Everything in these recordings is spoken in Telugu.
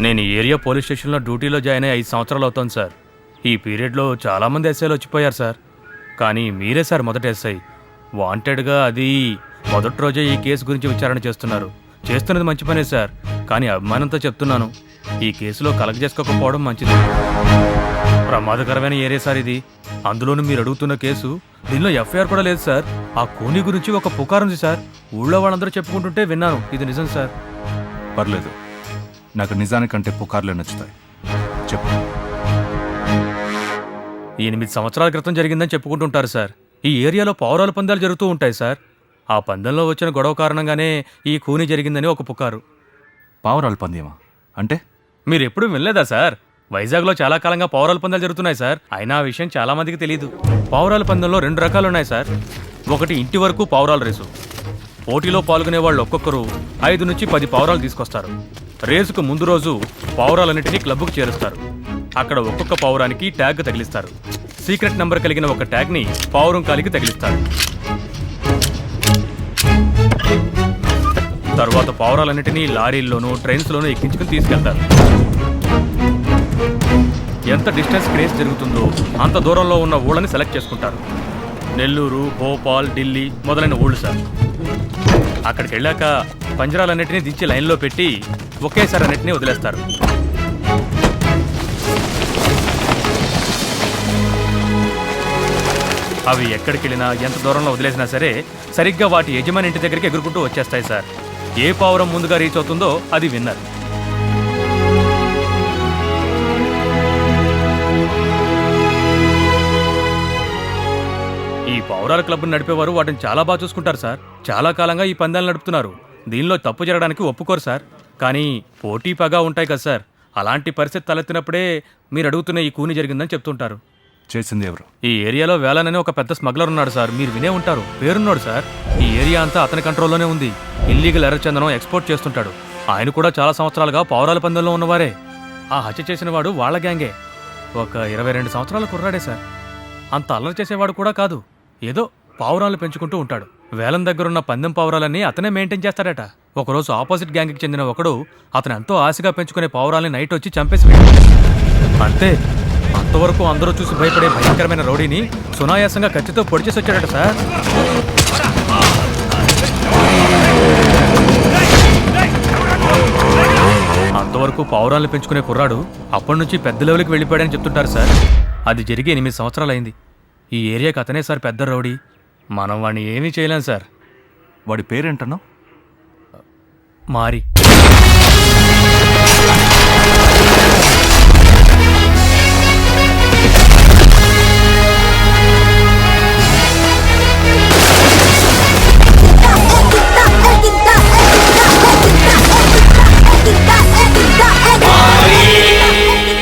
నేను ఈ ఏరియా పోలీస్ స్టేషన్లో డ్యూటీలో జాయిన్ అయ్యి 5 సంవత్సరాలు అవుతుంది సార్. ఈ పీరియడ్లో చాలామంది ఎస్ఐలు వచ్చిపోయారు సార్. కానీ మీరే సార్ మొదటి ఎస్ఐ. వాంటెడ్గా అది మొదటి రోజే ఈ కేసు గురించి విచారణ చేస్తున్నారు. చేస్తున్నది మంచి పనే సార్. కానీ అభిమానంతో చెప్తున్నాను, ఈ కేసులో కలగజేసుకోకపోవడం మంచిది. ప్రమాదకరమైన ఏరియా సార్ ఇది. అందులోనూ మీరు అడుగుతున్న కేసు, దీనిలో ఎఫ్ఐఆర్ కూడా లేదు సార్. ఆ కూనీ గురించి ఒక పుకారు ఉంది సార్. ఊళ్ళో వాళ్ళందరూ చెప్పుకుంటుంటే విన్నాను. ఇది నిజం సార్. పర్లేదు, నాకు నిజానికంటే పుకార్లే నచ్చుతాయి. చెప్పు. 8 సంవత్సరాల క్రితం జరిగిందని చెప్పుకుంటుంటారు సార్. ఈ ఏరియాలో పావురాల పందాలు జరుగుతూ ఉంటాయి సార్. ఆ పందెంలో వచ్చిన గొడవ కారణంగానే ఈ కూనీ జరిగిందని ఒక పుకారు. పావురాల పంద్యమా అంటే? మీరు ఎప్పుడు వినలేదా సార్? వైజాగ్లో చాలా కాలంగా పావురాల పందాలు జరుగుతున్నాయి సార్. అయినా ఆ విషయం చాలా మందికి తెలియదు. పావురాల పందెంలో 2 రకాలు ఉన్నాయి సార్. ఒకటి ఇంటి వరకు పావురాల రేసు. పోటీలో పాల్గొనే వాళ్ళు ఒక్కొక్కరు 5 నుంచి 10 పావురాలు తీసుకొస్తారు. రేసుకు ముందు రోజు పావురాలన్నింటినీ క్లబ్కు చేరుస్తారు. అక్కడ ఒక్కొక్క పావురానికి ట్యాగ్ తగిలిస్తారు. సీక్రెట్ నంబర్ కలిగిన ఒక ట్యాగ్ని పావురం కాలికి తగిలిస్తారు. తర్వాత పావురాలన్నింటినీ లారీల్లోనూ ట్రైన్స్లోనూ ఎక్కించుకుని తీసుకెళ్తారు. ఎంత డిస్టెన్స్ క్రేజ్ జరుగుతుందో అంత దూరంలో ఉన్న ఊళ్ళని సెలెక్ట్ చేసుకుంటారు. నెల్లూరు, భోపాల్, ఢిల్లీ మొదలైన ఊళ్ళు సార్. అక్కడికి వెళ్ళాక పంజరాలన్నింటినీ దించి లైన్లో పెట్టి ఒకేసారి అన్నింటినీ వదిలేస్తారు. అవి ఎక్కడికి వెళ్ళినా ఎంత దూరంలో వదిలేసినా సరే సరిగ్గా వాటి యజమాని ఇంటి దగ్గరికి ఎగురుకుంటూ వచ్చేస్తాయి సార్. ఏ పావురం ముందుగా రీచ్ అవుతుందో అది విన్నర్. ఈ పావురాల క్లబ్ను నడిపేవారు వాటిని చాలా బాగా చూసుకుంటారు సార్. చాలా కాలంగా ఈ పందాలు నడుపుతున్నారు. దీనిలో తప్పు జరగడానికి ఒప్పుకోరు సార్. కానీ పోటీ పగా ఉంటాయి కదా సార్. అలాంటి పరిస్థితి తలెత్తినప్పుడే మీరు అడుగుతున్న ఈ కూని జరిగిందని చెప్తుంటారు. చేసింది ఎవరు? ఈ ఏరియాలో వేలనని ఒక పెద్ద స్మగ్లర్ ఉన్నాడు సార్. మీరు వినే ఉంటారు. పేరున్నాడు సార్. ఈ ఏరియా అంతా అతని కంట్రోల్లోనే ఉంది. ఇల్లీగల్ ఎర్రచందనం ఎక్స్పోర్ట్ చేస్తుంటాడు. ఆయన కూడా చాలా సంవత్సరాలుగా పావురాల పందెంలో ఉన్నవారే. ఆ హత్య చేసిన వాడు వాళ్ల గ్యాంగే. ఒక 22 సంవత్సరాల కుర్రాడే సార్. అంత అల్లరి చేసేవాడు కూడా కాదు. ఏదో పావురాలను పెంచుకుంటూ ఉంటాడు. వేలం దగ్గరున్న పందెం పావురాలన్నీ అతనే మెయింటైన్ చేస్తాడట. ఒకరోజు ఆపోజిట్ గ్యాంగ్కి చెందిన ఒకడు అతను ఎంతో ఆశగా పెంచుకునే పావురాల్ని నైట్ వచ్చి చంపేసి అంతే. అంతవరకు అందరూ చూసి భయపడే భయంకరమైన రౌడీని సునాయాసంగా కత్తితో పొడిచేసి వచ్చాడట సార్. అంతవరకు పావురాలను పెంచుకునే కుర్రాడు అప్పటి నుంచి పెద్ద లెవెల్కి వెళ్ళిపోయాడని చెప్తుంటారు సార్. అది జరిగి 8 సంవత్సరాలైంది. ఈ ఏరియాకి అతనే సార్ పెద్ద రౌడీ. మనం వాడిని ఏమీ చేయలేం సార్. వాడి పేరేంటన్నావు? మారి.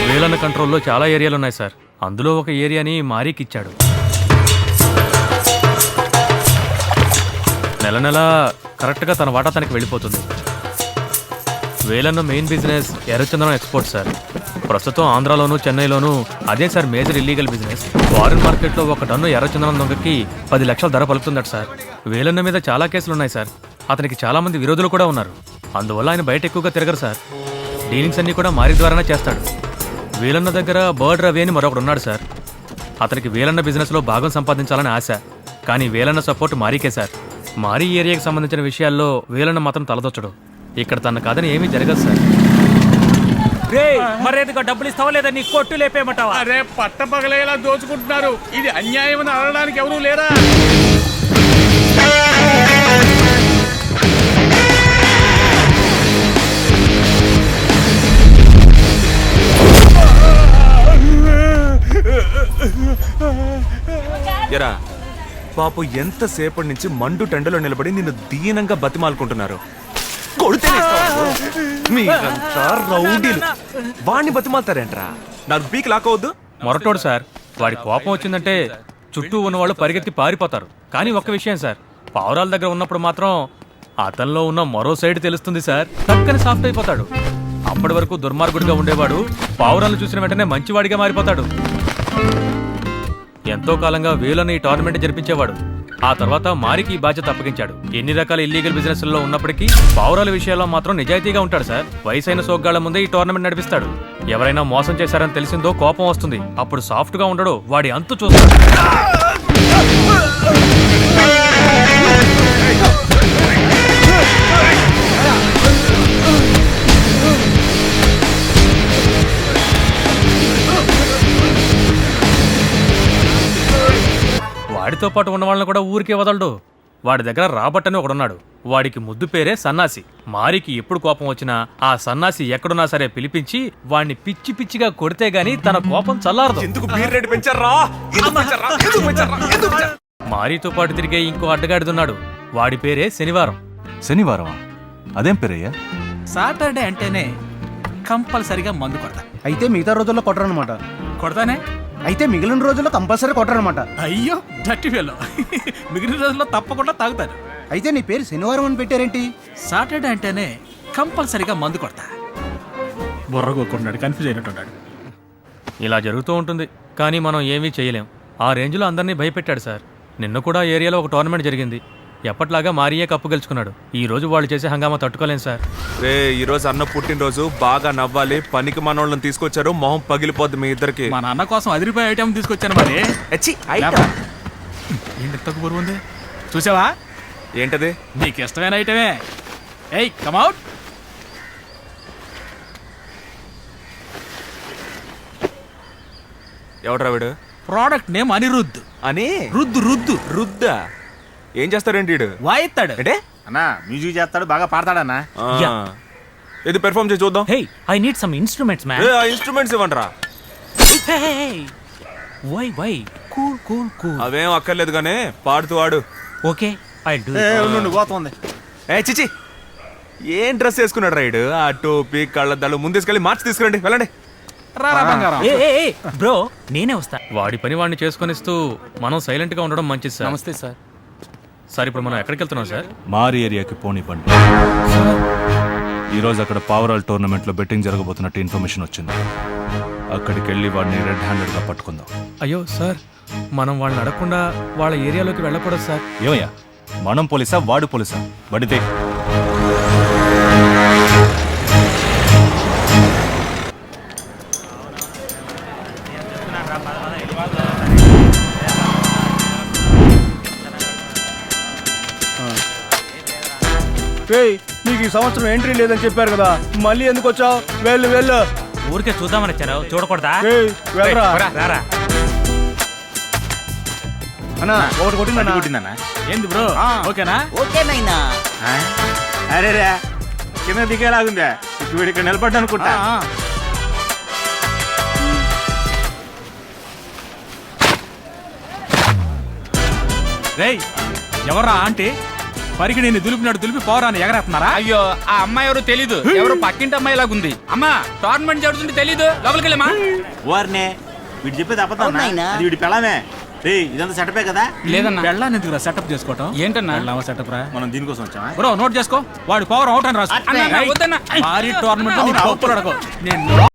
వేలన్న కంట్రోల్లో చాలా ఏరియాలు ఉన్నాయి సార్. అందులో ఒక ఏరియాని మారీకి ఇచ్చాడు. నెల నెల కరెక్ట్గా తన వాటా తనకి వెళ్ళిపోతుంది. వేలన్న మెయిన్ బిజినెస్ ఎర్రచందనం ఎక్స్పోర్ట్ సార్. ప్రస్తుతం ఆంధ్రాలోనూ చెన్నైలోనూ అదే sir major illegal business. Foreign మార్కెట్లో ఒక టన్ను ఎర్రచందనం దొంగకి 10 లక్షల ధర పలుకుతుందట సార్. వేలన్న మీద చాలా కేసులు ఉన్నాయి సార్. అతనికి చాలా మంది విరోధులు కూడా ఉన్నారు. అందువల్ల ఆయన బయట ఎక్కువగా తిరగరు సార్. డీలింగ్స్ అన్నీ కూడా మారి ద్వారానే చేస్తాడు. వేలన్న దగ్గర బర్డ్ రవి అని మరొకడు ఉన్నాడు సార్. అతనికి వేలన్న బిజినెస్లో భాగం సంపాదించాలని ఆశ. కానీ వేలన్న సపోర్ట్ మారీకే సార్. మారీ ఏరియాకి సంబంధించిన విషయాల్లో వేలన్న మాత్రం తలదొచ్చడు. ఇక్కడ తన కాదని ఏమీ జరగదు సార్. మరేదిగా డబ్బులు ఇస్తావా లేదా నీ కొట్టు లేపేయమంటావా? అరే పట్ట పగలేలా దోచుకుంటున్నారు. ఇది అన్యాయం అని అనడానికి ఎవరూ లేరా? ఎరా పాపు ఎంతసేపటి నుంచి మండు టెండలో నిలబడి నిన్ను దీనంగా బతిమాలుకుంటున్నారు. మీరంతా రౌడీలు. వాణ్ణి బతిమాలుతారేంట్రా? నాకు బీక్ లాక్కవద్దు. మొరటోడు సార్. వాడి కోపం వచ్చిందంటే చుట్టూ ఉన్నవాళ్ళు పరిగెత్తి పారిపోతారు. కానీ ఒక్క విషయం సార్, పావురాల దగ్గర ఉన్నప్పుడు మాత్రం అతనిలో ఉన్న మరో సైడ్ తెలుస్తుంది సార్. చక్కని సాఫ్ట్ అయిపోతాడు. అప్పటి వరకు దుర్మార్గుడిగా ఉండేవాడు పావురాలను చూసిన వెంటనే మంచివాడిగా మారిపోతాడు. ఎంతో కాలంగా వేలని ఈ టోర్నమెంట్ జరిపించేవాడు. ఆ తర్వాత మారికి ఈ బాధ్యత అప్పగించాడు. ఎన్ని రకాల ఇల్లీగల్ బిజినెస్ లో ఉన్నప్పటికీ పావురాల విషయాల్లో మాత్రం నిజాయితీగా ఉంటాడు సార్. వయసైన సోగ్గాళ్ల ముందే ఈ టోర్నమెంట్ నడిపిస్తాడు. ఎవరైనా మోసం చేశారని తెలిసిందో కోపం వస్తుంది. అప్పుడు సాఫ్ట్ గా ఉండడు, వాడి అంతు చూస్తాడు. వాడితో పాటు ఉన్న వాళ్ళని కూడా ఊరికే వదలడు. వాడి దగ్గర రాబర్ట్ అని ఒకడున్నాడు. వాడికి ముద్దు పేరే సన్నాసి. మారికి ఎప్పుడు కోపం వచ్చినా ఆ సన్నాసి ఎక్కడున్నా సరే పిలిపించి వాడిని పిచ్చి పిచ్చిగా కొడితే గాని తన కోపం చల్లారదు. ఎందుకు బీర్ రేటు పెంచారా? మారితో పాటు తిరిగే ఇంకో అడ్డగాడిదున్నాడు. వాడి పేరే శనివారం. శనివారమా? అదేం పేరయ్యా? సాటర్డే అంటేనే కంపల్సరిగా మందు కొడతా. అయితే మిగతా రోజుల్లో కొట్టరనమాట. కొడతానే? అయితే మిగిలిన రోజుల్లో కంపల్సరీ కొట్టరనమాట. అయ్యో డట్టి ఫెలో. మిగిలిన రోజుల్లో తప్పకుండా తాగుతాను. అయితే నీ పేరు శనివారం అని పెట్టారేంటి? సాటర్డే అంటేనే కంపల్సరిగా మందు కొడతా. బుర్ర కొట్టుకున్నాడు, కన్ఫ్యూజ్ అయినట్టున్నాడు. ఇలా జరుగుతూ ఉంటుంది, కానీ మనం ఏమీ చేయలేం. ఆ రేంజ్లో అందరినీ భయపెట్టాడు సార్. నిన్న కూడా ఏరియాలో ఒక టోర్నమెంట్ జరిగింది. ఎప్పట్లాగా మారియే కప్పు గెలుచుకున్నాడు. ఈ రోజు వాళ్ళు చేసే హంగామా తట్టుకోలేం సార్. రే, ఈ రోజు అన్న పుట్టినరోజు, బాగా నవ్వాలి. పనికి మనోళ్ళని తీసుకొచ్చారు, మొహం పగిలిపోద్ది మీ ఇద్దరికి. మా నాన్న కోసం అదిరిపోయే ఐటమ్ తీసుకొచ్చాను మరి. ఏంటి తక్కువ బరువు ఉంది చూసావా? ఏంటది? నీకు ఇష్టమైన ఐటమే. ఏయ్ కమౌట్. ఎవడ్రా వీడు? Product name Anirudh. అని రుద్దు రుద్దు రుద్దా? ఏం చేస్తారేంటి వీడు? వాయిస్తాడు. అంటే అన్నా మ్యూజిక్ చేస్తాడు, బాగా పాడతాడన్నా. ఆ. ఇది పెర్ఫార్మ్ చేసి చూద్దాం. Hey, I need some instruments man. ఆ ఇన్స్ట్రుమెంట్స్ ఇవ్వండిరా. Why cool cool cool. అవేం అక్కర్లేదు కానీ పాడుతూ ఆడు. Okay, I do. పోతుంది. ఏ చిచి, ఏం డ్రెస్ వేసుకున్నాడు రైడు? ఆ టోపీ, కళ్ళద్దాలు ముందేసుకెళ్ళి మార్చి తీసుకురండి, వెళ్ళండి. రారా బంగారం. బ్రో నేనే వస్తా. వాడి పని వాడిని చేసుకొనిస్తూ మనం సైలెంట్ గా ఉండడం మంచిది సార్. నమస్తే సార్. సార్ ఇప్పుడు మనం ఎక్కడికి వెళ్తున్నాం సార్? మారి ఏరియాకి పోనివ్వండి. ఈరోజు అక్కడ పావురాల్ టోర్నమెంట్లో బెట్టింగ్ జరగబోతున్నట్టు ఇన్ఫర్మేషన్ వచ్చింది. అక్కడికి వెళ్ళి వాడిని రెడ్ హ్యాండెడ్గా పట్టుకుందాం. అయ్యో సార్, మనం వాళ్ళని అడగకుండా వాళ్ళ ఏరియాలోకి వెళ్ళకూడదు సార్. ఏమయ్యా, మనం పోలీసా వాడు పోలీసా? బడితే నీకు ఈ సంవత్సరం ఎంట్రీ లేదని చెప్పారు కదా, మళ్ళీ ఎందుకు వచ్చావు? వెళ్ళు వెళ్ళు. ఊరికే చూద్దామని వచ్చాను, చూడకూడదా? వెళ్ళరా. రారా. అన్నా ఒకటి కొట్టిందన్నా. ఏంది బ్రో? ఓకేనా? ఓకేనైనా అరే రే, కింద దిగేలాగుందే. వీడు ఇక్కడ నిలబడ్డా అనుకుంటా. రేయ్ ఎవర్రా ఆంటీ? పరికి నేను దులిపి పోరాని ఎగరేస్తున్నారా? అయ్యో, ఆ అమ్మాయి ఎవరు తెలీదు. ఎవరు పక్కింటి అమ్మాయి లాగుంది. అమ్మా, టోర్నమెంట్ జరుగుతుంటే తెలీదు. లోపలికి వెళ్ళమ్మా. వారినే వీడు చెప్పేది అబద్ధం. అవునాయనా? అది వీడి పెళ్ళామే. ఇదంతా సెటపే కదా. లేదన్నా. పెళ్ళాన్ని ఎందుకురా సెటప్ చేసుకోవటం? ఏంటన్నా? పెళ్ళామా సెటప్ రా? మనం దీనికోసం వచ్చామా? బ్రో నోట్ చేసుకో, వాడి పవర్ అవుట్ అని రాసు. అట్నే. అన్నా, వద్దన్నా. భారీ టోర్నమెంట్ అవును, పప్పులు అడగో. నేను